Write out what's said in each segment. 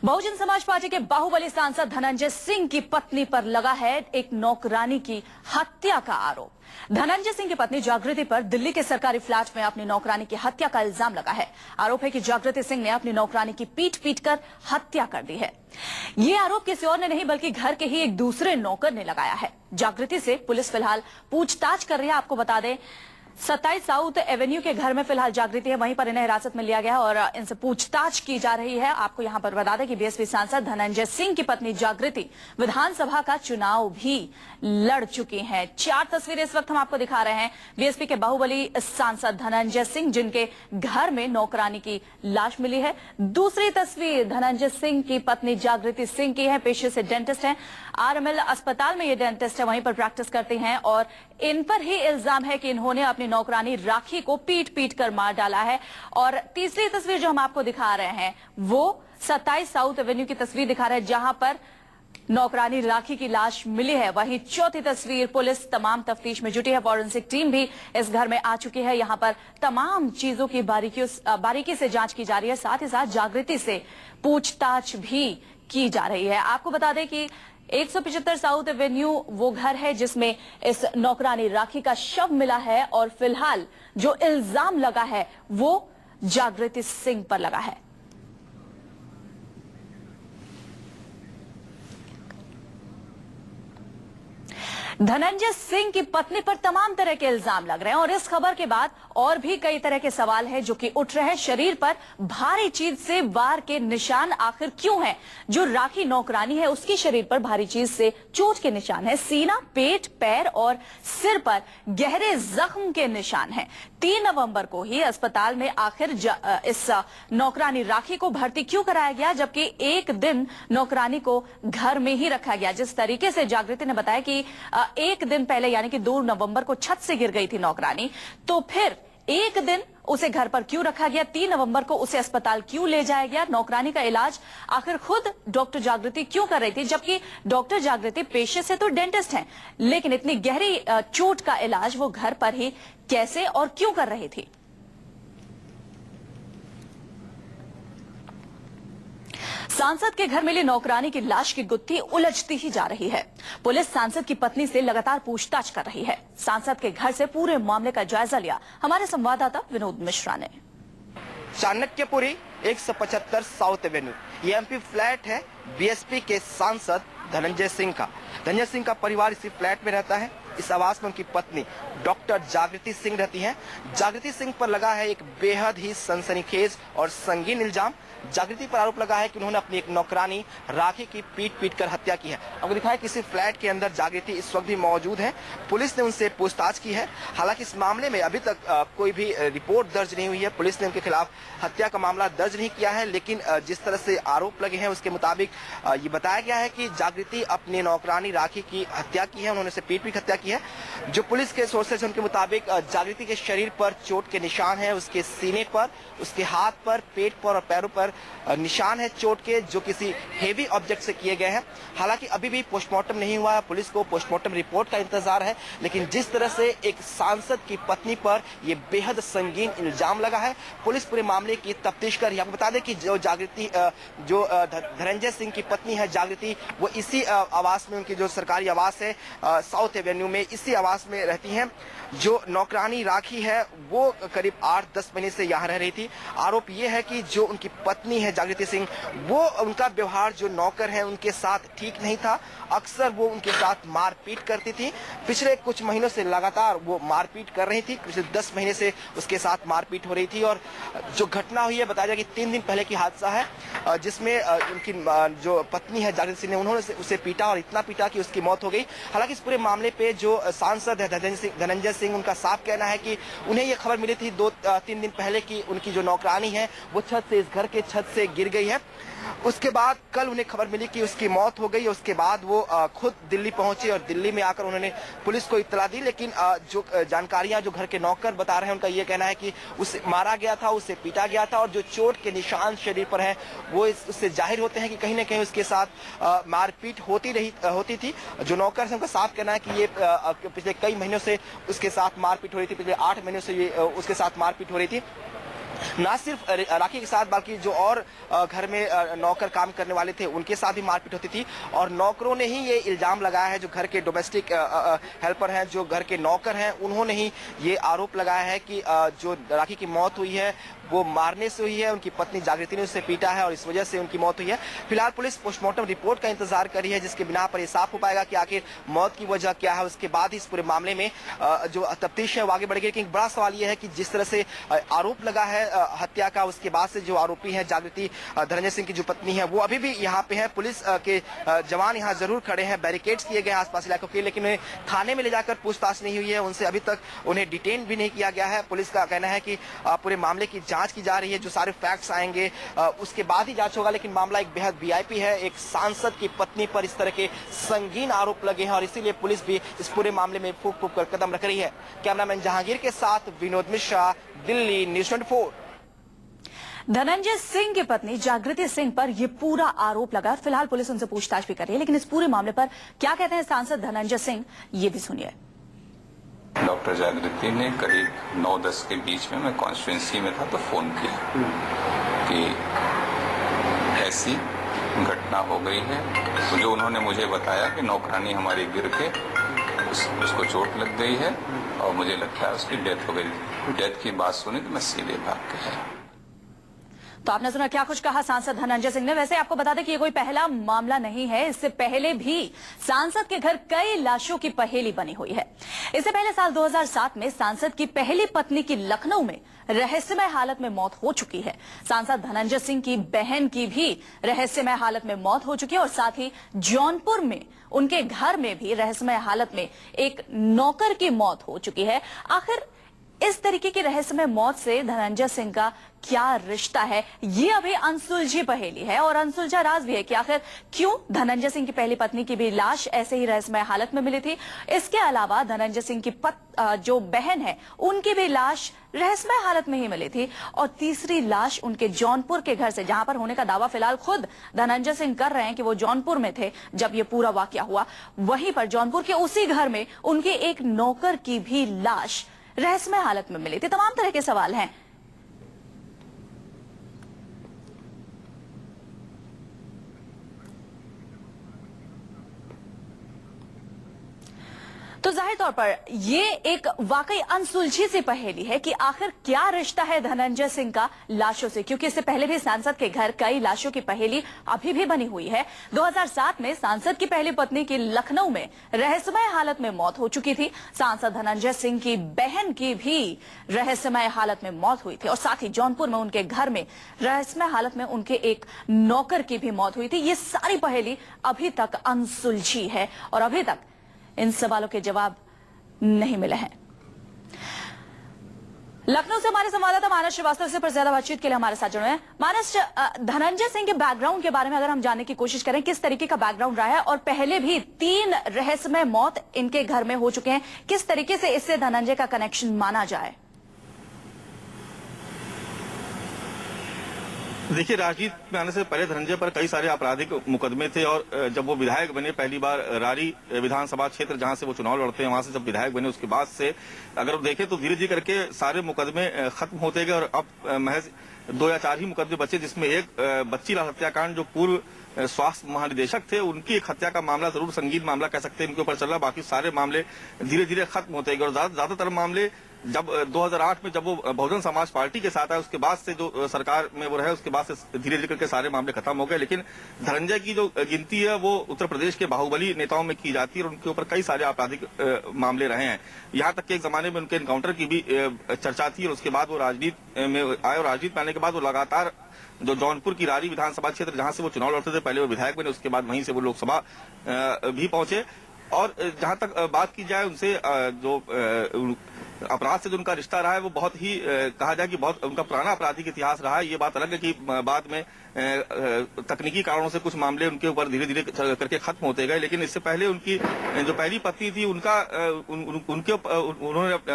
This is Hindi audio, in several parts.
बहुजन समाज पार्टी के बाहुबली सांसद धनंजय सिंह की पत्नी पर लगा है एक नौकरानी की हत्या का आरोप। धनंजय सिंह की पत्नी जागृति पर दिल्ली के सरकारी फ्लैट में अपनी नौकरानी की हत्या का इल्जाम लगा है। आरोप है कि जागृति सिंह ने अपनी नौकरानी की पीट कर हत्या कर दी है। ये आरोप किसी और ने नहीं बल्कि घर के ही एक दूसरे नौकर ने लगाया है। जागृति से पुलिस फिलहाल पूछताछ कर रही है। आपको बता दें 27 साउथ एवेन्यू के घर में फिलहाल जागृति है, वहीं पर इन्हें हिरासत में लिया गया और इनसे पूछताछ की जा रही है। आपको यहां पर बता दें कि बीएसपी सांसद धनंजय सिंह की पत्नी जागृति विधानसभा का चुनाव भी लड़ चुकी हैं। 4 तस्वीरें इस वक्त हम आपको दिखा रहे हैं। बीएसपी के बाहुबली सांसद धनंजय सिंह जिनके घर में नौकरानी की लाश मिली है। दूसरी तस्वीर धनंजय सिंह की पत्नी जागृति सिंह की है। पेशे से डेंटिस्ट हैं, आरएमएल अस्पताल में ये डेंटिस्ट है, वहीं पर प्रैक्टिस करती हैं और इन पर ही इल्जाम है कि इन्होंने अपनी नौकरानी राखी को पीट कर मार डाला है। और तीसरी तस्वीर जो हम आपको दिखा रहे हैं वो 27 साउथ एवेन्यू की तस्वीर दिखा रहे हैं जहां पर नौकरानी राखी की लाश मिली है। वहीं चौथी तस्वीर पुलिस तमाम तफ्तीश में जुटी है। फॉरेंसिक टीम भी इस घर में आ चुकी है। यहां पर तमाम चीजों की बारीकी से जांच की जा रही है। साथ ही साथ जागृति से पूछताछ भी की जा रही है। आपको बता दें कि 175 साउथ एवेन्यू वो घर है जिसमें इस नौकरानी राखी का शव मिला है और फिलहाल जो इल्जाम लगा है वो जागृति सिंह पर लगा है। धनंजय सिंह की पत्नी पर तमाम तरह के इल्जाम लग रहे हैं और इस खबर के बाद और भी कई तरह के सवाल हैं जो कि उठ रहे हैं। शरीर पर भारी चीज से वार के निशान आखिर क्यों हैं? जो राखी नौकरानी है उसकी शरीर पर भारी चीज से चोट के निशान है। सीना, पेट, पैर और सिर पर गहरे जख्म के निशान हैं। 3 नवंबर को ही अस्पताल में आखिर इस नौकरानी राखी को भर्ती क्यों कराया गया, जबकि एक दिन नौकरानी को घर में ही रखा गया। जिस तरीके से जागृति ने बताया कि एक दिन पहले यानी कि 2 नवंबर को छत से गिर गई थी नौकरानी, तो फिर एक दिन उसे घर पर क्यों रखा गया, 3 नवंबर को उसे अस्पताल क्यों ले जाया गया, नौकरानी का इलाज आखिर खुद डॉक्टर जागृति क्यों कर रही थी, जबकि डॉक्टर जागृति पेशे से तो डेंटिस्ट हैं, लेकिन इतनी गहरी चोट का इलाज वो घर पर ही कैसे और क्यों कर रही थी। सांसद के घर मिली नौकरानी की लाश की गुत्थी उलझती ही जा रही है। पुलिस सांसद की पत्नी से लगातार पूछताछ कर रही है। सांसद के घर से पूरे मामले का जायजा लिया हमारे संवाददाता विनोद मिश्रा ने। चाणक्यपुरी 175 साउथ एवेन्यू ये एमपी फ्लैट है बीएसपी के सांसद धनंजय सिंह का। धनंजय सिंह का परिवार इसी फ्लैट में रहता है। इस आवास में उनकी पत्नी डॉक्टर जागृति सिंह रहती हैं। जागृति सिंह पर लगा है एक बेहद ही सनसनीखेज और संगीन इल्जाम। जागृति पर आरोप लगा है कि उन्होंने अपनी एक नौकरानी राखी की पीट कर हत्या की है। आपको दिखाया किसी फ्लैट के अंदर जागृति इस वक्त भी मौजूद है। पुलिस ने उनसे पूछताछ की है। हालांकि इस मामले में अभी तक कोई भी रिपोर्ट दर्ज नहीं हुई है। पुलिस ने उनके खिलाफ हत्या का मामला दर्ज नहीं किया है, लेकिन जिस तरह से आरोप लगे हैं उसके मुताबिक ये बताया गया है कि जागृति अपनी नौकरानी राखी की हत्या की है। उन्होंने उसे पीट हत्या की है। जो पुलिस के सोर्सेज उनके मुताबिक जागृति के शरीर पर चोट के निशान है, उसके सीने पर, उसके हाथ पर, पेट पर और पैरों पर निशान है चोट के, जो किसी हेवी ऑब्जेक्ट से किए गए हैं। हालांकि अभी भी पोस्टमार्टम नहीं हुआ है। पुलिस को पोस्टमार्टम रिपोर्ट का इंतजार है, लेकिन जिस तरह से एक सांसद की पत्नी पर यह बेहद संगीन इल्जाम लगा है, पुलिस पूरे मामले की तफ्तीश कर रही है। आपको बता दें कि जो जागृति धनंजय सिंह की पत्नी है जागृति, वो इसी आवास में, उनकी जो सरकारी आवास है साउथ एवेन्यू में, इसी आवास में रहती हैं। जो नौकरानी राखी है वो करीब 8-10 महीने से यहाँ रह रही थी। आरोप ये है कि जो उनकी पत्नी है जागृति सिंह, वो उनका व्यवहार जो नौकर है उनके साथ ठीक नहीं था। अक्सर वो उनके साथ मारपीट करती थी। पिछले कुछ महीनों से लगातार वो मारपीट कर रही थी। पिछले 10 महीने से उसके साथ मारपीट हो रही थी। और जो घटना हुई है, बताया जाए कि 3 दिन पहले की हादसा है, जिसमें उनकी जो पत्नी है जागृति सिंह ने, उन्होंने उसे पीटा और इतना पीटा कि उसकी मौत हो गई। हालांकि इस पूरे मामले पे जो सांसद है धनंजय सिंह, उनका साफ कहना है कि उन्हें यह खबर मिली थी 2-3 दिन पहले कि उनकी जो नौकरानी है वो इस घर के छत से गिर गई है। उसके बाद कल उन्हें खबर मिली कि उसकी मौत हो गई। उसके बाद वो खुद दिल्ली पहुंचे और दिल्ली में आकर उन्होंने पुलिस को इत्तला दी। लेकिन जो जानकारियां जो घर के नौकर बता रहे हैं, उनका ये कहना है कि उसे मारा गया था, उसे पीटा गया था और जो चोट के निशान शरीर पर है वो उससे जाहिर होते हैं कि कहीं ना कहीं उसके साथ मारपीट होती थी। जो नौकर है उनका साफ कहना है कि ये पिछले कई महीनों से उसके साथ मारपीट हो रही थी। पिछले 8 महीनों से ये उसके साथ मारपीट हो रही थी। ना सिर्फ राखी के साथ बल्कि जो और घर में नौकर काम करने वाले थे उनके साथ भी मारपीट होती थी और नौकरों ने ही ये इल्जाम लगाया है, जो घर के डोमेस्टिक हेल्पर हैं, जो घर के नौकर हैं, उन्होंने ही ये आरोप लगाया है कि जो राखी की मौत हुई है वो मारने से हुई है, उनकी पत्नी जागृति ने उसे पीटा है और इस वजह से उनकी मौत हुई है। फिलहाल पुलिस पोस्टमार्टम रिपोर्ट का इंतजार कर रही है, जिसके बिना पर ये साफ हो पाएगा कि आखिर मौत की वजह क्या है। उसके बाद ही इस पूरे मामले में जो तफ्तीश है वो आगे बढ़ेगी। लेकिन बड़ा सवाल यह है कि जिस तरह से आरोप लगा है हत्या का, उसके बाद से जो आरोपी है जागृति धनंजय सिंह की जो पत्नी है वो अभी भी यहाँ पे है। पुलिस के जवान यहाँ जरूर खड़े हैं, बैरिकेड्स किए गए आसपास इलाकों के, लेकिन उन्हें थाने में ले जाकर पूछताछ नहीं हुई है, उनसे अभी तक उन्हें डिटेन भी नहीं किया गया है। पुलिस का कहना है कि पूरे मामले की जांच की जा रही है, जो सारे फैक्ट्स आएंगे उसके बाद ही जांच होगा। लेकिन मामला एक बेहद वीआईपी है, एक सांसद की पत्नी पर इस तरह के संगीन आरोप लगे हैं और इसीलिए पुलिस भी इस पूरे मामले में फूंक फूंक कर कदम रख रही है। कैमरामैन जहांगीर के साथ विनोद मिश्रा, दिल्ली, न्यूज़ 24। धनंजय सिंह की पत्नी जागृति सिंह पर यह पूरा आरोप लगा। फिलहाल पुलिस उनसे पूछताछ भी कर रही है, लेकिन इस पूरे मामले पर क्या कहते हैं सांसद धनंजय सिंह, ये भी सुनिए। डॉक्टर जागृति ने करीब 9-10 के बीच में, मैं कॉन्स्टिट्यूंसी में था, तो फोन किया कि ऐसी घटना हो गई है। जो उन्होंने मुझे बताया कि नौकरानी हमारी गिर के उसको चोट लग गई है और मुझे लगता है उसकी डेथ हो गई। डेथ की बात सुनी तो मैं सीधे भाग के आया। तो आपने सुना क्या कुछ कहा सांसद धनंजय सिंह ने। वैसे आपको बता दें कि ये कोई पहला मामला नहीं है, इससे पहले भी सांसद के घर कई लाशों की पहेली बनी हुई है। इससे पहले साल 2007 में सांसद की पहली पत्नी की लखनऊ में रहस्यमय हालत में मौत हो चुकी है। सांसद धनंजय सिंह की बहन की भी रहस्यमय हालत में मौत हो चुकी है और साथ ही जौनपुर में उनके घर में भी रहस्यमय हालत में एक नौकर की मौत हो चुकी है। आखिर इस तरीके की रहस्यमय मौत से धनंजय सिंह का क्या रिश्ता है, ये अभी अनसुलझी पहेली है और अनसुलझा राज भी है कि आखिर क्यों धनंजय सिंह की पहली पत्नी की भी लाश ऐसे ही रहस्यमय हालत में मिली थी। इसके अलावा धनंजय सिंह की जो बहन है उनकी भी लाश रहस्यमय हालत में ही मिली थी और तीसरी लाश उनके जौनपुर के घर से, जहां पर होने का दावा फिलहाल खुद धनंजय सिंह कर रहे हैं कि वो जौनपुर में थे जब ये पूरा वाकया हुआ, वहीं पर जौनपुर के उसी घर में उनके एक नौकर की भी लाश रहस्यमय हालत में मिली थी। तमाम तरह के सवाल हैं। तो जाहिर तौर पर यह एक वाकई अनसुलझी सी पहेली है कि आखिर क्या रिश्ता है धनंजय सिंह का लाशों से, क्योंकि इससे पहले भी सांसद के घर कई लाशों की पहेली अभी भी बनी हुई है। 2007 में सांसद की पहली पत्नी की लखनऊ में रहस्यमय हालत में मौत हो चुकी थी। सांसद धनंजय सिंह की बहन की भी रहस्यमय हालत में मौत हुई थी और साथ ही जौनपुर में उनके घर में रहस्यमय हालत में उनके एक नौकर की भी मौत हुई थी। ये सारी पहेली अभी तक अनसुलझी है और अभी तक इन सवालों के जवाब नहीं मिले हैं। लखनऊ से हमारे संवाददाता मानस श्रीवास्तव से पर ज्यादा बातचीत के लिए हमारे साथ जुड़े हैं। मानस, धनंजय सिंह के बैकग्राउंड के बारे में अगर हम जानने की कोशिश करें, किस तरीके का बैकग्राउंड रहा है और पहले भी 3 रहस्यमय मौत इनके घर में हो चुके हैं, किस तरीके से इससे धनंजय का कनेक्शन माना जाए? देखिए, राजनीति में आने से पहले धनंजय पर कई सारे आपराधिक मुकदमे थे और जब वो विधायक बने पहली बार रारी विधानसभा क्षेत्र जहां से वो चुनाव लड़ते हैं, वहां से जब विधायक बने उसके बाद से अगर देखें तो धीरे धीरे करके सारे मुकदमे खत्म होते गए और अब महज 2 या 4 ही मुकदमे बचे, जिसमें एक बच्ची लाल हत्याकांड जो पूर्व स्वास्थ्य महानिदेशक थे उनकी एक हत्या का मामला जरूर संगीन मामला कह सकते हैं इनके ऊपर चल रहा। बाकी सारे मामले धीरे धीरे खत्म होते गए और ज्यादातर मामले जब 2008 में जब वो बहुजन समाज पार्टी के साथ आए उसके बाद से जो सरकार में वो रहे उसके बाद से धीरे धीरे करके सारे मामले खत्म हो गए। लेकिन धनंजय की जो गिनती है वो उत्तर प्रदेश के बाहुबली नेताओं में की जाती है और उनके ऊपर कई सारे आपराधिक मामले रहे हैं। यहाँ तक कि एक जमाने में उनके एनकाउंटर की भी चर्चा थी और उसके बाद वो राजनीति में आए और राजनीति में आने के बाद वो लगातार जो जौनपुर की रारी विधानसभा क्षेत्र जहां से वो चुनाव लड़ते थे, पहले वो विधायक बने, उसके बाद वहीं से वो लोकसभा भी पहुंचे। और जहां तक बात की जाए उनसे जो अपराध से जो उनका रिश्ता रहा है वो बहुत ही कहा जाए कि बहुत उनका पुराना आपराधिक इतिहास रहा है। ये बात अलग है कि बाद में तकनीकी कारणों से कुछ मामले उनके ऊपर धीरे धीरे करके खत्म होते गए, लेकिन इससे पहले उनकी जो पहली पत्नी थी उन्होंने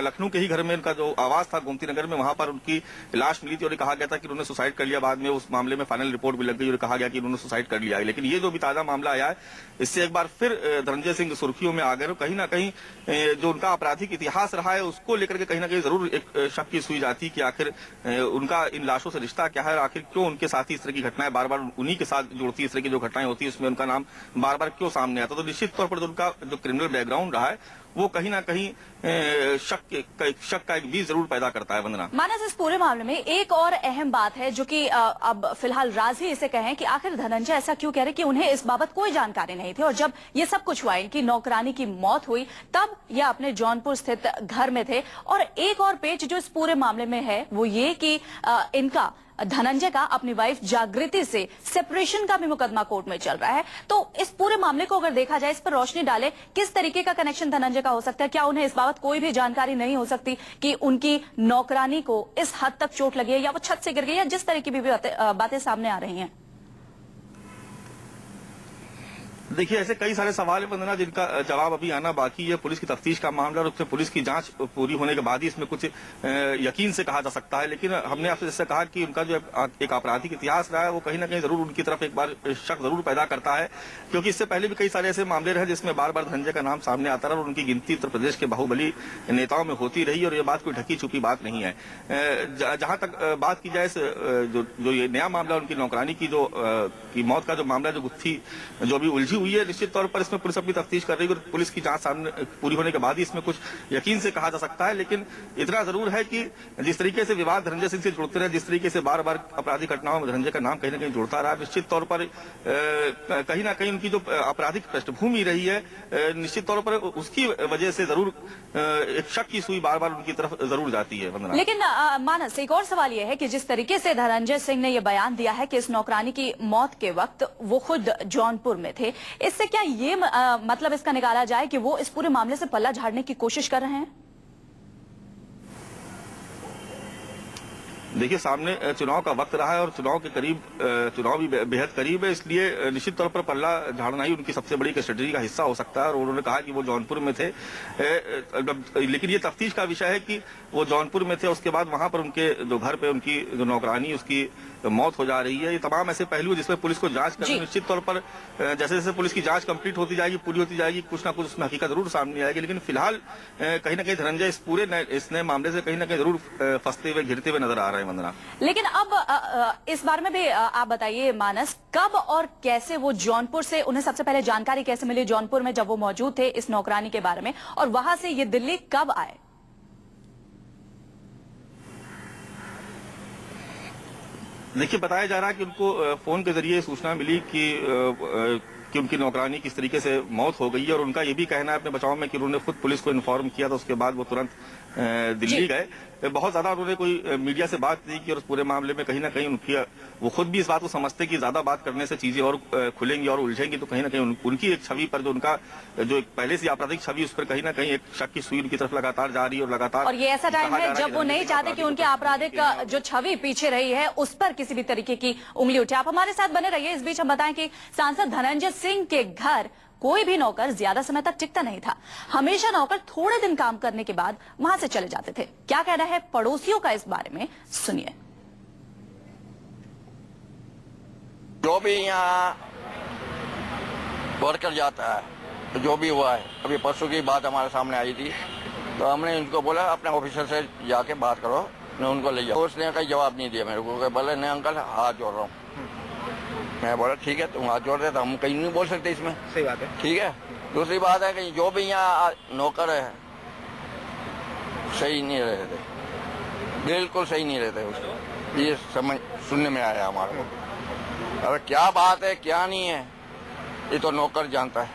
लखनऊ के ही घर में उनका जो आवास था गोमती नगर में, वहां पर उनकी लाश मिली थी और कहा गया था कि उन्होंने सुसाइड कर लिया। बाद में उस मामले में फाइनल रिपोर्ट भी लग गई और कहा गया कि उन्होंने सुसाइड कर लिया है। लेकिन ये जो भी ताजा मामला आया है, इससे एक बार फिर धनंजय सिंह सुर्खियों में आ गए। कहीं ना कहीं जो उनका आपराधिक इतिहास रहा है उसको लेकर के कहीं ना कहीं जरूर एक शक की सुई जाती कि आखिर उनका इन लाशों से रिश्ता क्या है, आखिर क्यों उनके साथ इस तरह की घटनाएं बार बार उन्हीं के साथ जुड़ती, इस तरह की जो घटनाएं होती है उसमें उनका नाम बार बार क्यों सामने आता। तो निश्चित तौर पर जो उनका जो क्रिमिनल बैकग्राउंड रहा है वो कहीं ना कहीं शक का एक बीज जरूर पैदा करता है। वंदना, मानस, इस पूरे मामले में एक और अहम बात है जो कि अब फिलहाल राज ही इसे कहें कि आखिर धनंजय ऐसा क्यों कह रहे कि उन्हें इस बाबत कोई जानकारी नहीं थी, और जब ये सब कुछ हुआ, इनकी नौकरानी की मौत हुई, तब ये अपने जौनपुर स्थित घर में थे। और एक और पेच जो इस पूरे मामले में है वो ये कि इनका धनंजय का अपनी वाइफ जागृति से सेपरेशन का भी मुकदमा कोर्ट में चल रहा है। तो इस पूरे मामले को अगर देखा जाए, इस पर रोशनी डाले, किस तरीके का कनेक्शन धनंजय का हो सकता है? क्या उन्हें इस बाबत कोई भी जानकारी नहीं हो सकती कि उनकी नौकरानी को इस हद तक चोट लगी है, या वो छत से गिर गई, या जिस तरीके की भी बातें सामने आ रही हैं? देखिए, ऐसे कई सारे सवाल है वंदना जिनका जवाब अभी आना बाकी है। पुलिस की तफ्तीश का मामला और उसमें पुलिस की जांच पूरी होने के बाद ही इसमें कुछ यकीन से कहा जा सकता है। लेकिन हमने आपसे जैसे कहा कि उनका जो एक आपराधिक इतिहास रहा है वो कहीं ना कहीं जरूर उनकी तरफ एक बार शक जरूर पैदा करता है, क्योंकि इससे पहले भी कई सारे ऐसे मामले रहे जिसमें बार बार धनंजय का नाम सामने आता रहा और उनकी गिनती उत्तर प्रदेश के बाहुबली नेताओं में होती रही, और ये बात कोई ढकी छुपी बात नहीं है। जहां तक बात की जाए जो ये नया मामला उनकी नौकरानी की जो की मौत का जो मामला जो गुत्थी जो अभी उलझी हुई है, निश्चित तौर पर इसमें पुलिस अपनी तफ्तीश कर रही है और पुलिस की जांच सामने पूरी होने के बाद ही इसमें कुछ यकीन से कहा जा सकता है। लेकिन इतना जरूर है कि जिस तरीके से विवाद धनंजय सिंह से जुड़ते रहे, जिस तरीके से बार बार आपराधिक घटनाओं में धनंजय का नाम कहीं ना कहीं जुड़ता रहा, निश्चित तौर पर कहीं ना कहीं उनकी जो आपराधिक पृष्ठभूमि रही है, निश्चित तौर पर उसकी वजह से जरूर एक शक की सुई बार बार उनकी तरफ जरूर जाती है। वंदना, लेकिन मानस, एक और सवाल यह है कि जिस तरीके से धनंजय सिंह ने यह बयान दिया है कि इस नौकरानी की मौत के वक्त वो खुद जौनपुर में थे, इससे क्या ये मतलब इसका निकाला जाए कि वो इस पूरे मामले से पल्ला झाड़ने की कोशिश कर रहे हैं? देखिए, सामने चुनाव का वक्त रहा है और चुनाव के करीब चुनाव भी बेहद करीब है, इसलिए निश्चित तौर पर पल्ला झाड़ना ही उनकी सबसे बड़ी स्ट्रेटेजी का हिस्सा हो सकता है। और उन्होंने कहा कि वो जौनपुर में थे, लेकिन ये तफ्तीश का विषय है कि वो जौनपुर में थे, उसके बाद वहां पर उनके जो घर पे उनकी जो नौकरानी उसकी मौत हो जा रही है। ये तमाम ऐसे पहलू जिसमें पुलिस को जांच करनी, निश्चित तौर पर जैसे जैसे पुलिस की जांच कंप्लीट होती जाएगी, पूरी होती जाएगी, कुछ ना कुछ उसमें हकीकत जरूर सामने आएगी। लेकिन फिलहाल कहीं ना कहीं धनंजय इस नए मामले से कहीं ना कहीं जरूर फंसते हुए घिरते हुए नजर आ रहे हैं। वंदना, लेकिन अब इस बारे में भी आप बताइए मानस, कब और कैसे वो जौनपुर से, उन्हें सबसे पहले जानकारी कैसे मिली जौनपुर में जब वो मौजूद थे इस नौकरानी के बारे में, और वहां से ये दिल्ली कब आए? देखिए, बताया जा रहा है कि उनको फोन के जरिए सूचना मिली कि उनकी नौकरानी किस तरीके से मौत हो गई है, और उनका ये भी कहना है अपने बचाव में कि उन्होंने खुद पुलिस को इन्फॉर्म किया था, उसके बाद वो तुरंत दिल्ली गए। बहुत ज्यादा उन्होंने कोई मीडिया से बात नहीं की और उस पूरे मामले में कहीं ना कहीं वो खुद भी इस बात को समझते कि ज्यादा बात करने से चीजें और खुलेंगी और उलझेंगी, तो कहीं ना कहीं उनकी एक छवि पर जो उनका जो एक पहले से आपराधिक छवि, उस पर कहीं ना कहीं एक शक की सुई उनकी तरफ लगातार जा रही है और लगातार। और ये ऐसा टाइम है जब वो नहीं चाहते कि उनके आपराधिक जो छवि पीछे रही है उस पर किसी भी तरीके की उंगली उठे। आप हमारे साथ बने रहिए। इस बीच हम बताएं कि सांसद धनंजय सिंह के घर कोई भी नौकर ज्यादा समय तक टिकता नहीं था। हमेशा नौकर थोड़े दिन काम करने के बाद वहां से चले जाते थे। क्या कहना है पड़ोसियों का इस बारे में, सुनिए। जो भी यहाँ वर्कर जाता है, तो जो भी हुआ है, अभी परसों की बात हमारे सामने आई थी, तो हमने उनको बोला अपने ऑफिसर से जाके बात करो, मैं उनको ले जाऊँ। उसने कोई जवाब नहीं दिया मेरे को, बोले नहीं अंकल हाथ जोड़ रहा हूँ। मैं बोला ठीक है, तुम हाथ जोड़ रहे तो हम कहीं नहीं बोल सकते इसमें। सही बात है। ठीक है। दूसरी बात है कि जो भी यहाँ नौकर है सही नहीं रहते, बिल्कुल सही नहीं रहते, उसको ये समझ सुनने में आया हमारे को। अब क्या बात है क्या नहीं है ये तो नौकर जानता है।